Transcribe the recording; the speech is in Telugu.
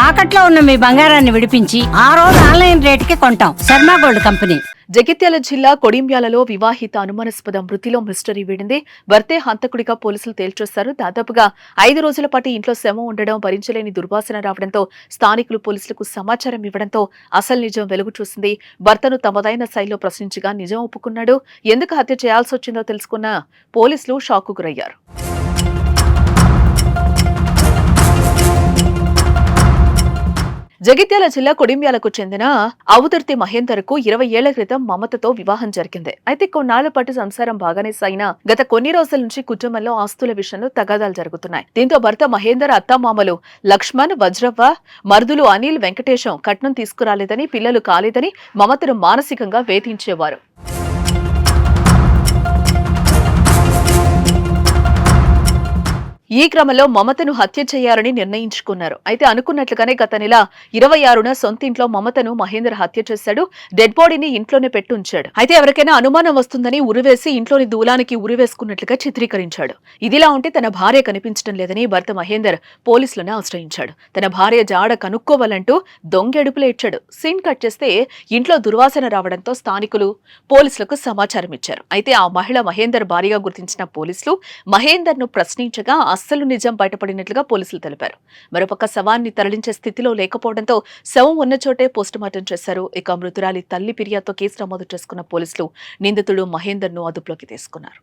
తాకట్లో ఉన్న మీ బంగారాన్ని విడిపించి ఆ రోజు ఆన్లైన్ రేటుకి కొంటాం. Sharma gold company. జగిత్యాల జిల్లా కొడింబ్యాలలో వివాహిత అనుమానాస్పద మృతిలో మిస్టరీ వీడింది. భర్తే హంతకుడిగా పోలీసులు తేల్చేశారు. దాదాపుగా 5 రోజుల పాటు ఇంట్లో శవం ఉండడం, భరించలేని దుర్వాసన రావడంతో స్థానికులు పోలీసులకు సమాచారం ఇవ్వడంతో అసలు నిజం వెలుగు చూసింది. భర్తను తమదైన శైలిలో ప్రశ్నించగా నిజం ఒప్పుకున్నాడు. ఎందుకు హత్య చేయాల్సి వచ్చిందో తెలుసుకున్న పోలీసులు షాక్కు గురయ్యారు. జగిత్యాల జిల్లా కొడింబ్యాలకు చెందిన అవుదుర్తి మహేందర్ కు 20 ఏళ్ల క్రితం మమతతో వివాహం జరిగింది. అయితే కొన్నాళ్ల పాటు సంసారం బాగానే సాగినా గత కొన్ని రోజుల నుంచి కుటుంబంలో ఆస్తుల విషయంలో తగాదాలు జరుగుతున్నాయి. దీంతో భర్త మహేందర్ అత్తామామలు లక్ష్మణ్, వజ్రవ్వ, మరుదులు అనిల్, వెంకటేశం కట్నం తీసుకురాలేదని, పిల్లలు కాలేదని మమతను మానసికంగా వేధించేవారు. ఈ క్రమంలో మమతను హత్య చేయాలని నిర్ణయించుకున్నారు. అయితే అనుకున్నట్లుగానే గత నెల 26న సొంతింట్లో మమతను మహేందర్ హత్య చేశాడు. డెడ్ బాడీని ఇంట్లోనే పెట్టుంచాడు. అయితే ఎవరికైనా అనుమానం వస్తుందని ఉరివేసి ఇంట్లోని దూలానికి ఉరివేసుకున్నట్లుగా చిత్రీకరించాడు. ఇదిలా ఉంటే తన భార్య కనిపించడం లేదని భర్త మహేందర్ పోలీసులను ఆశ్రయించాడు. తన భార్య జాడ కనుక్కోవాలంటూ దొంగెడుపులు ఇచ్చాడు. సీన్ కట్ చేస్తే ఇంట్లో దుర్వాసన రావడంతో స్థానికులు పోలీసులకు సమాచారం ఇచ్చారు. అయితే ఆ మహిళ మహేందర్ భార్యగా గుర్తించిన పోలీసులు మహేందర్ ను ప్రశ్నించగా అస్సలు నిజం బయటపడినట్లుగా పోలీసులు తెలిపారు. మరోపక్క శవాన్ని తరలించే స్థితిలో లేకపోవడంతో శవం ఉన్న చోటే పోస్టుమార్టం చేశారు. ఇక మృతురాలి తల్లి ఫిర్యాదుతో కేసు నమోదు చేసుకున్న పోలీసులు నిందితుడు మహేందర్ ను అదుపులోకి తీసుకున్నారు.